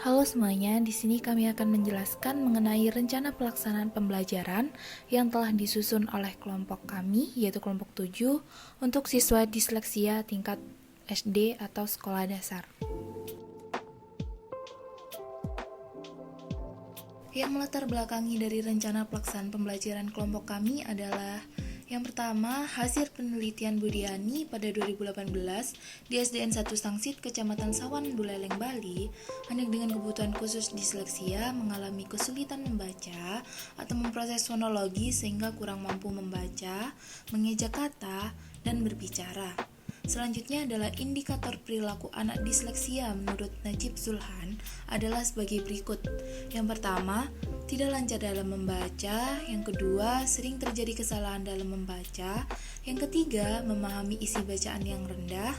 Halo semuanya, di sini kami akan menjelaskan mengenai rencana pelaksanaan pembelajaran yang telah disusun oleh kelompok kami, yaitu kelompok 7, untuk siswa disleksia tingkat SD atau sekolah dasar. Yang melatar belakangi dari rencana pelaksanaan pembelajaran kelompok kami adalah yang pertama, hasil penelitian Budiani pada 2018 di SDN 1 Stangsit, Kecamatan Sawan, Buleleng, Bali, anak dengan kebutuhan khusus disleksia mengalami kesulitan membaca atau memproses fonologi sehingga kurang mampu membaca, mengeja kata, dan berbicara. Selanjutnya adalah indikator perilaku anak disleksia menurut Najib Zulhan adalah sebagai berikut. Yang pertama, tidak lancar dalam membaca. Yang kedua, sering terjadi kesalahan dalam membaca. Yang ketiga, memahami isi bacaan yang rendah.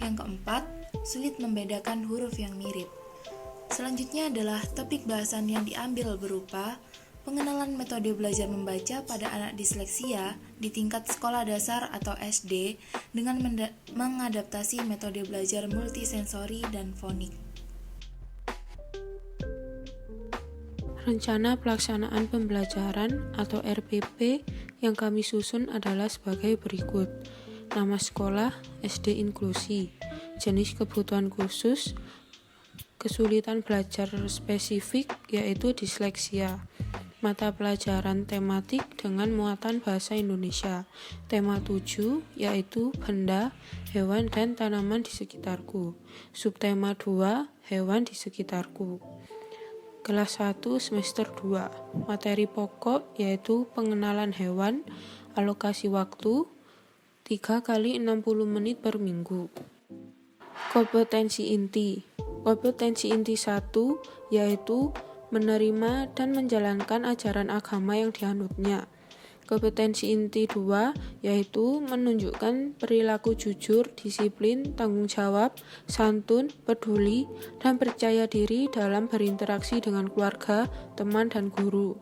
Yang keempat, sulit membedakan huruf yang mirip. Selanjutnya adalah topik bahasan yang diambil berupa pengenalan metode belajar membaca pada anak disleksia di tingkat sekolah dasar atau SD dengan mengadaptasi metode belajar multisensori dan fonik. Rencana pelaksanaan pembelajaran atau RPP yang kami susun adalah sebagai berikut. Nama sekolah SD Inklusi, jenis kebutuhan khusus, kesulitan belajar spesifik yaitu disleksia. Mata pelajaran tematik dengan muatan bahasa Indonesia. Tema 7 yaitu benda, hewan, dan tanaman di sekitarku. Subtema 2, hewan di sekitarku. Kelas 1 semester 2. Materi pokok yaitu pengenalan hewan, alokasi waktu 3 kali 60 menit per minggu. Kompetensi inti. Kompetensi inti 1 yaitu menerima dan menjalankan ajaran agama yang dianutnya. Kompetensi inti 2 yaitu menunjukkan perilaku jujur, disiplin, tanggung jawab, santun, peduli, dan percaya diri dalam berinteraksi dengan keluarga, teman, dan guru.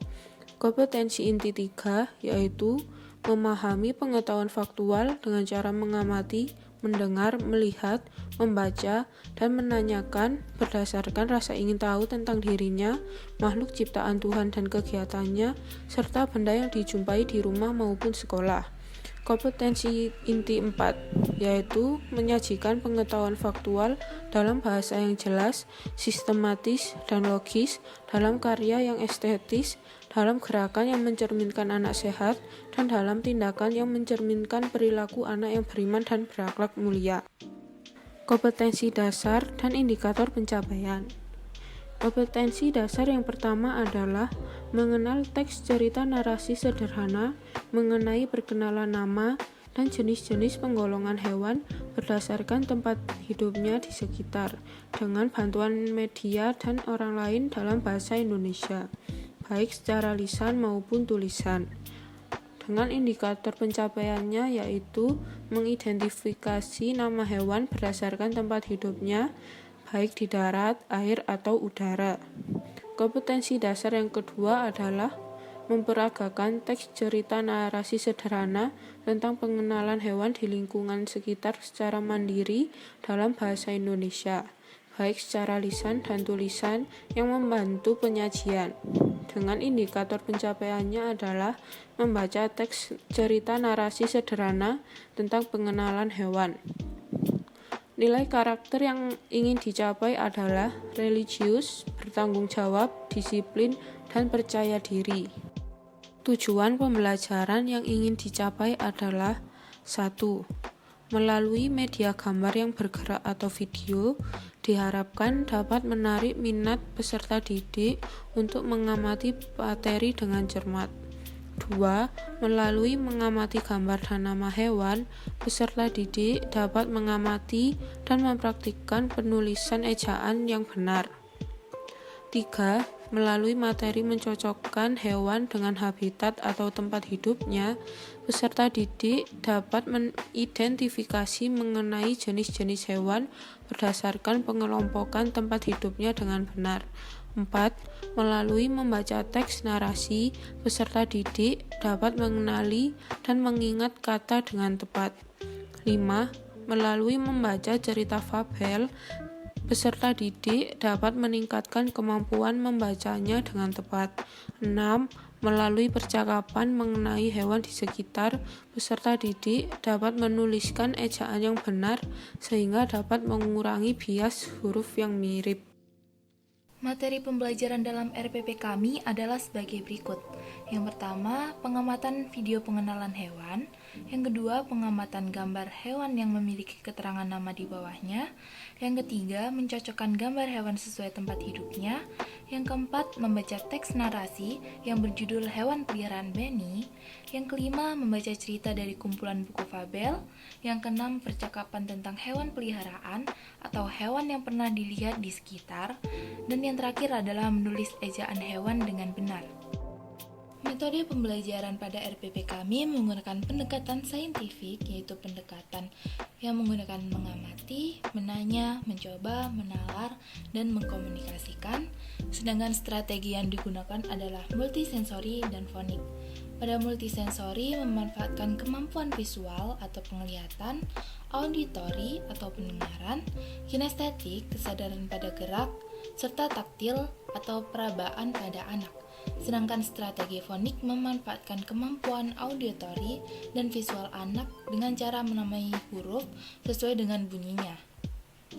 Kompetensi inti 3 yaitu memahami pengetahuan faktual dengan cara mengamati, mendengar, melihat, membaca, dan menanyakan berdasarkan rasa ingin tahu tentang dirinya, makhluk ciptaan Tuhan dan kegiatannya, serta benda yang dijumpai di rumah maupun sekolah. Kompetensi inti 4 yaitu menyajikan pengetahuan faktual dalam bahasa yang jelas, sistematis, dan logis, dalam karya yang estetis, dalam gerakan yang mencerminkan anak sehat, dan dalam tindakan yang mencerminkan perilaku anak yang beriman dan berakhlak mulia. Kompetensi dasar dan indikator pencapaian. Kompetensi dasar yang pertama adalah mengenal teks cerita narasi sederhana mengenai perkenalan nama dan jenis-jenis penggolongan hewan berdasarkan tempat hidupnya di sekitar dengan bantuan media dan orang lain dalam bahasa Indonesia, baik secara lisan maupun tulisan. Dengan indikator pencapaiannya yaitu mengidentifikasi nama hewan berdasarkan tempat hidupnya, baik di darat, air, atau udara. Kompetensi dasar yang kedua adalah memperagakan teks cerita narasi sederhana tentang pengenalan hewan di lingkungan sekitar secara mandiri dalam bahasa Indonesia, baik secara lisan dan tulisan yang membantu penyajian. Dengan indikator pencapaiannya adalah membaca teks cerita narasi sederhana tentang pengenalan hewan. Nilai karakter yang ingin dicapai adalah religius, bertanggung jawab, disiplin, dan percaya diri. Tujuan pembelajaran yang ingin dicapai adalah 1. Melalui media gambar yang bergerak atau video, diharapkan dapat menarik minat peserta didik untuk mengamati materi dengan cermat. 2. Melalui mengamati gambar dan nama hewan, peserta didik dapat mengamati dan mempraktikkan penulisan ejaan yang benar. 3. Melalui materi mencocokkan hewan dengan habitat atau tempat hidupnya, peserta didik dapat mengidentifikasi mengenai jenis-jenis hewan berdasarkan pengelompokan tempat hidupnya dengan benar. 4. Melalui membaca teks narasi, peserta didik dapat mengenali dan mengingat kata dengan tepat. 5. Melalui membaca cerita fabel, Peserta didik dapat meningkatkan kemampuan membacanya dengan tepat. 6. Melalui percakapan mengenai hewan di sekitar, peserta didik dapat menuliskan ejaan yang benar sehingga dapat mengurangi bias huruf yang mirip. Materi pembelajaran dalam RPP kami adalah sebagai berikut. Yang pertama, pengamatan video pengenalan hewan. Yang kedua, pengamatan gambar hewan yang memiliki keterangan nama di bawahnya. Yang ketiga, mencocokkan gambar hewan sesuai tempat hidupnya. Yang keempat, membaca teks narasi yang berjudul Hewan Peliharaan Benny. Yang kelima, membaca cerita dari kumpulan buku fabel. Yang keenam, percakapan tentang hewan peliharaan atau hewan yang pernah dilihat di sekitar. Dan yang terakhir adalah menulis ejaan hewan dengan benar. Metode pembelajaran pada RPP kami menggunakan pendekatan saintifik, yaitu pendekatan yang menggunakan mengamati, menanya, mencoba, menalar, dan mengkomunikasikan. Sedangkan strategi yang digunakan adalah multisensori dan fonik. Pada multisensori memanfaatkan kemampuan visual atau penglihatan, auditori atau pendengaran, kinestetik, kesadaran pada gerak, serta taktil atau perabaan pada anak. Sedangkan strategi fonik memanfaatkan kemampuan auditori dan visual anak dengan cara menamai huruf sesuai dengan bunyinya.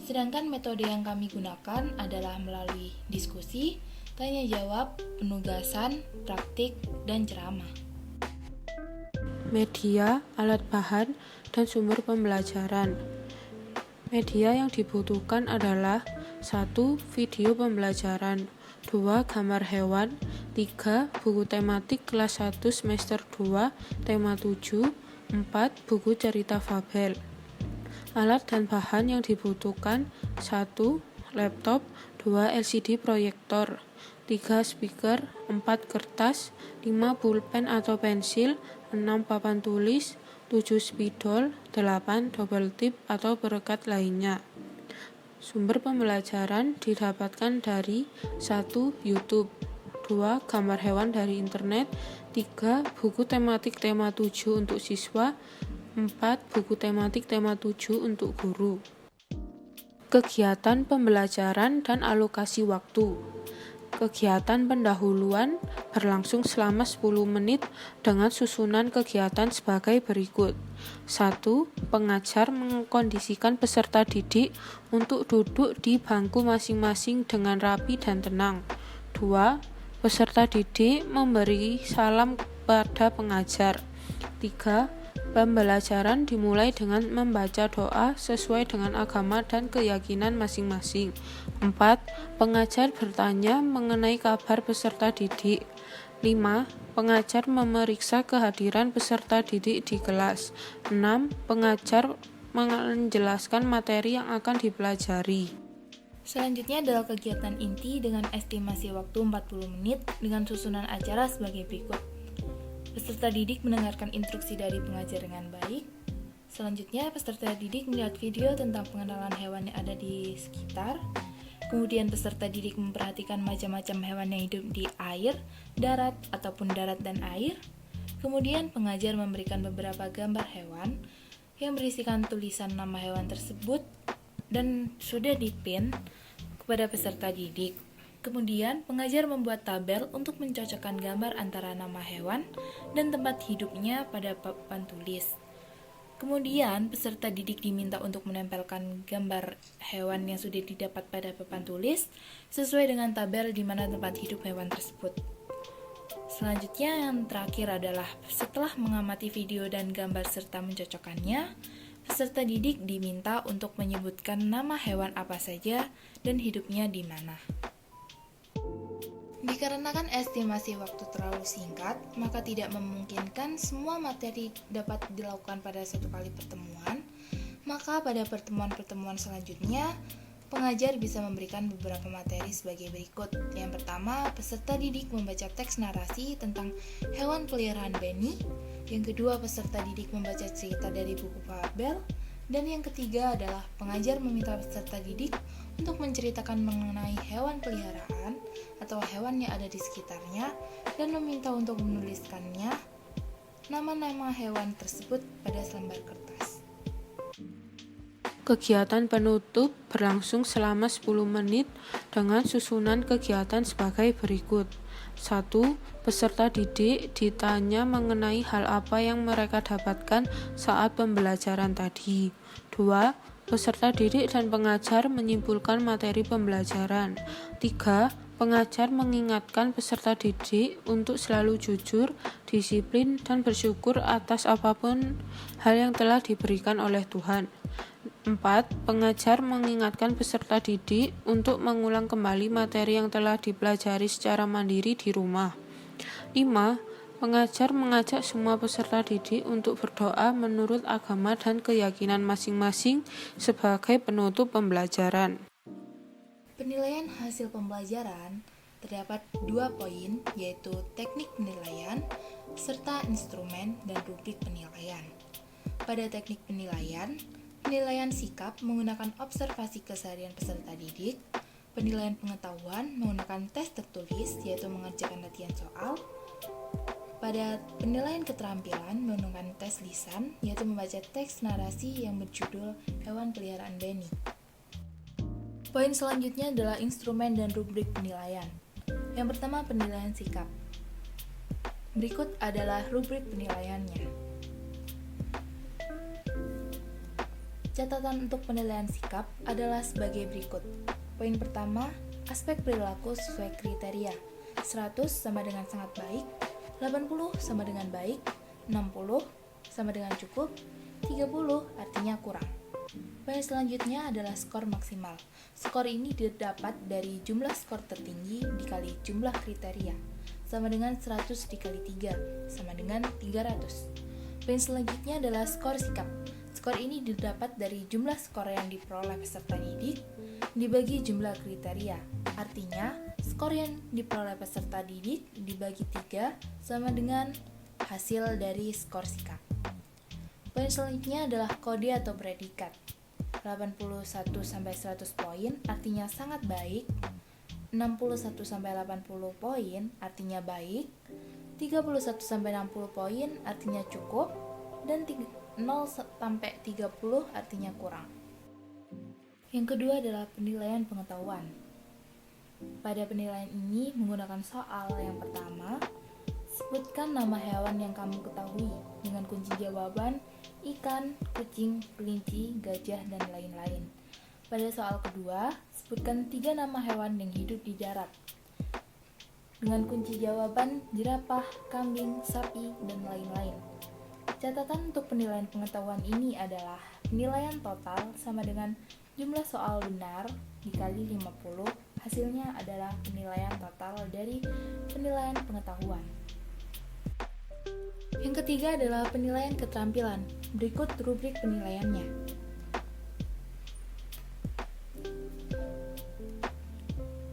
Sedangkan metode yang kami gunakan adalah melalui diskusi, tanya jawab, penugasan, praktik, dan ceramah. Media, alat bahan, dan sumber pembelajaran. Media yang dibutuhkan adalah 1. Video pembelajaran, 2. Gambar hewan, 3. Buku tematik kelas 1 semester 2 tema 7, 4. Buku cerita fabel. Alat dan bahan yang dibutuhkan 1. Laptop, 2. LCD proyektor, 3. Speaker, 4. Kertas, 5. Pulpen atau pensil, 6. Papan tulis, 7. Spidol, 8. Double tip atau perekat lainnya. Sumber pembelajaran didapatkan dari 1. YouTube, 2. Gambar hewan dari internet, 3. Buku tematik tema 7 untuk siswa, 4. Buku tematik tema 7 untuk guru. Kegiatan pembelajaran dan alokasi waktu. Kegiatan pendahuluan berlangsung selama 10 menit dengan susunan kegiatan sebagai berikut. 1. Pengajar mengkondisikan peserta didik untuk duduk di bangku masing-masing dengan rapi dan tenang. 2. Peserta didik memberi salam kepada pengajar. 3. Pembelajaran dimulai dengan membaca doa sesuai dengan agama dan keyakinan masing-masing. 4. Pengajar bertanya mengenai kabar peserta didik. 5. Pengajar memeriksa kehadiran peserta didik di kelas. 6. Pengajar menjelaskan materi yang akan dipelajari. Selanjutnya adalah kegiatan inti dengan estimasi waktu 40 menit dengan susunan acara sebagai berikut. Peserta didik mendengarkan instruksi dari pengajar dengan baik. Selanjutnya, peserta didik melihat video tentang pengenalan hewan yang ada di sekitar. Kemudian, peserta didik memperhatikan macam-macam hewan yang hidup di air, darat, ataupun darat dan air. Kemudian, pengajar memberikan beberapa gambar hewan yang berisikan tulisan nama hewan tersebut dan sudah dipin kepada peserta didik. Kemudian, pengajar membuat tabel untuk mencocokkan gambar antara nama hewan dan tempat hidupnya pada papan tulis. Kemudian, peserta didik diminta untuk menempelkan gambar hewan yang sudah didapat pada papan tulis sesuai dengan tabel di mana tempat hidup hewan tersebut. Selanjutnya, yang terakhir adalah setelah mengamati video dan gambar serta mencocokkannya, peserta didik diminta untuk menyebutkan nama hewan apa saja dan hidupnya di mana. Dikarenakan estimasi waktu terlalu singkat, maka tidak memungkinkan semua materi dapat dilakukan pada satu kali pertemuan. Maka pada pertemuan-pertemuan selanjutnya, pengajar bisa memberikan beberapa materi sebagai berikut. Yang pertama, peserta didik membaca teks narasi tentang hewan peliharaan Benny. Yang kedua, peserta didik membaca cerita dari buku fabel. Dan yang ketiga adalah pengajar meminta peserta didik untuk menceritakan mengenai hewan peliharaan atau hewan yang ada di sekitarnya dan meminta untuk menuliskannya nama-nama hewan tersebut pada selembar kertas. Kegiatan penutup berlangsung selama 10 menit dengan susunan kegiatan sebagai berikut. 1. Peserta didik ditanya mengenai hal apa yang mereka dapatkan saat pembelajaran tadi. 2. Peserta didik dan pengajar menyimpulkan materi pembelajaran. 3. Pengajar mengingatkan peserta didik untuk selalu jujur, disiplin, dan bersyukur atas apapun hal yang telah diberikan oleh Tuhan. 4. Pengajar mengingatkan peserta didik untuk mengulang kembali materi yang telah dipelajari secara mandiri di rumah. 5. Pengajar mengajak semua peserta didik untuk berdoa menurut agama dan keyakinan masing-masing sebagai penutup pembelajaran. Penilaian hasil pembelajaran terdapat 2 poin, yaitu teknik penilaian serta instrumen dan rubrik penilaian. Pada teknik penilaian, penilaian sikap menggunakan observasi keseharian peserta didik, penilaian pengetahuan menggunakan tes tertulis, yaitu mengerjakan latihan soal. Pada penilaian keterampilan menggunakan tes lisan, yaitu membaca teks narasi yang berjudul Hewan Peliharaan Benny. Poin selanjutnya adalah instrumen dan rubrik penilaian. Yang pertama, penilaian sikap. Berikut adalah rubrik penilaiannya. Catatan untuk penilaian sikap adalah sebagai berikut. Poin pertama, aspek perilaku sesuai kriteria. 100 sama dengan sangat baik, 80 sama dengan baik, 60 sama dengan cukup, 30 artinya kurang. Poin selanjutnya adalah skor maksimal. Skor ini didapat dari jumlah skor tertinggi dikali jumlah kriteria, sama dengan 100 dikali 3, sama dengan 300. Poin selanjutnya adalah skor sikap. Skor ini didapat dari jumlah skor yang diperoleh peserta didik dibagi jumlah kriteria. Artinya, skor yang diperoleh peserta didik dibagi 3 sama dengan hasil dari skor sikap. Poin selanjutnya adalah kode atau predikat. 81-100 poin artinya sangat baik, 61-80 poin artinya baik, 31-60 poin artinya cukup, dan 0-30 artinya kurang. Yang kedua adalah penilaian pengetahuan. Pada penilaian ini menggunakan soal. Yang pertama, sebutkan nama hewan yang kamu ketahui dengan kunci jawaban ikan, kucing, kelinci, gajah, dan lain-lain. Pada soal kedua, sebutkan 3 nama hewan yang hidup di darat dengan kunci jawaban jerapah, kambing, sapi, dan lain-lain. Catatan untuk penilaian pengetahuan ini adalah penilaian total sama dengan jumlah soal benar dikali 50. Hasilnya adalah penilaian total dari penilaian pengetahuan. Yang ketiga adalah penilaian keterampilan. Berikut rubrik penilaiannya.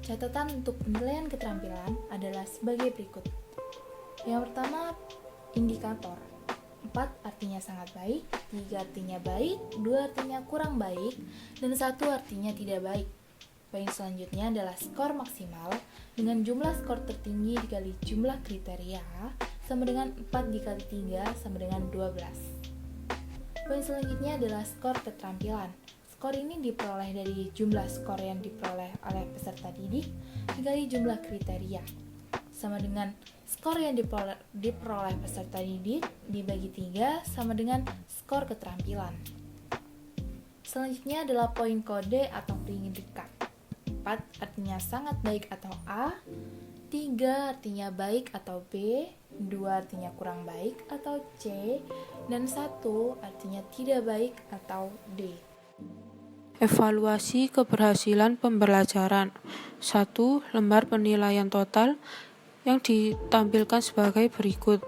Catatan untuk penilaian keterampilan adalah sebagai berikut. Yang pertama, indikator. 4 artinya sangat baik, 3 artinya baik, 2 artinya kurang baik, dan 1 artinya tidak baik. Poin selanjutnya adalah skor maksimal dengan jumlah skor tertinggi dikali jumlah kriteria sama dengan 4 dikali 3 sama dengan 12. Poin selanjutnya adalah skor keterampilan. Skor ini diperoleh dari jumlah skor yang diperoleh oleh peserta didik dikali jumlah kriteria, sama dengan skor yang diperoleh peserta didik dibagi 3 sama dengan skor keterampilan. Selanjutnya adalah poin kode atau predikat. 4 artinya sangat baik atau A, 3 artinya baik atau B, 2 artinya kurang baik atau C, dan 1 artinya tidak baik atau D. Evaluasi keberhasilan pembelajaran. 1. Lembar penilaian total yang ditampilkan sebagai berikut.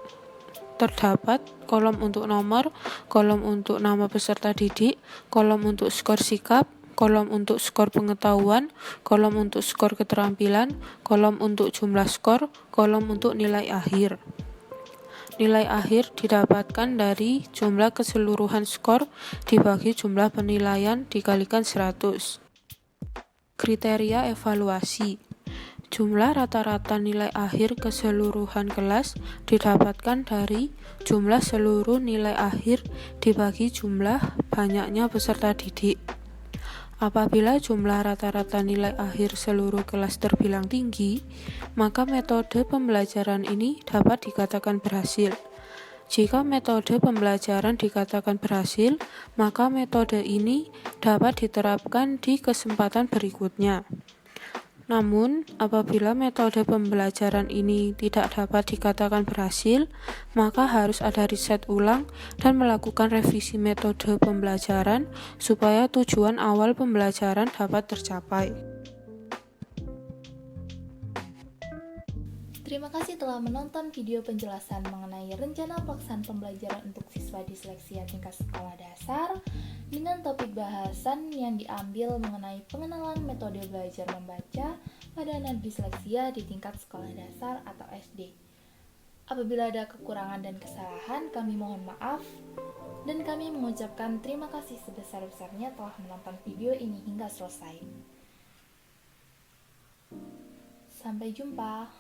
Terdapat kolom untuk nomor, kolom untuk nama peserta didik, kolom untuk skor sikap, kolom untuk skor pengetahuan, kolom untuk skor keterampilan, kolom untuk jumlah skor, kolom untuk nilai akhir. Nilai akhir didapatkan dari jumlah keseluruhan skor dibagi jumlah penilaian dikalikan 100. Kriteria evaluasi. Jumlah rata-rata nilai akhir keseluruhan kelas didapatkan dari jumlah seluruh nilai akhir dibagi jumlah banyaknya peserta didik. Apabila jumlah rata-rata nilai akhir seluruh kelas terbilang tinggi, maka metode pembelajaran ini dapat dikatakan berhasil. Jika metode pembelajaran dikatakan berhasil, maka metode ini dapat diterapkan di kesempatan berikutnya. Namun, apabila metode pembelajaran ini tidak dapat dikatakan berhasil, maka harus ada riset ulang dan melakukan revisi metode pembelajaran supaya tujuan awal pembelajaran dapat tercapai. Terima kasih telah menonton video penjelasan mengenai rencana pelaksanaan pembelajaran untuk siswa disleksia tingkat sekolah dasar dengan topik bahasan yang diambil mengenai pengenalan metode belajar membaca pada anak disleksia di tingkat sekolah dasar atau SD. Apabila ada kekurangan dan kesalahan, kami mohon maaf dan kami mengucapkan terima kasih sebesar-besarnya telah menonton video ini hingga selesai. Sampai jumpa.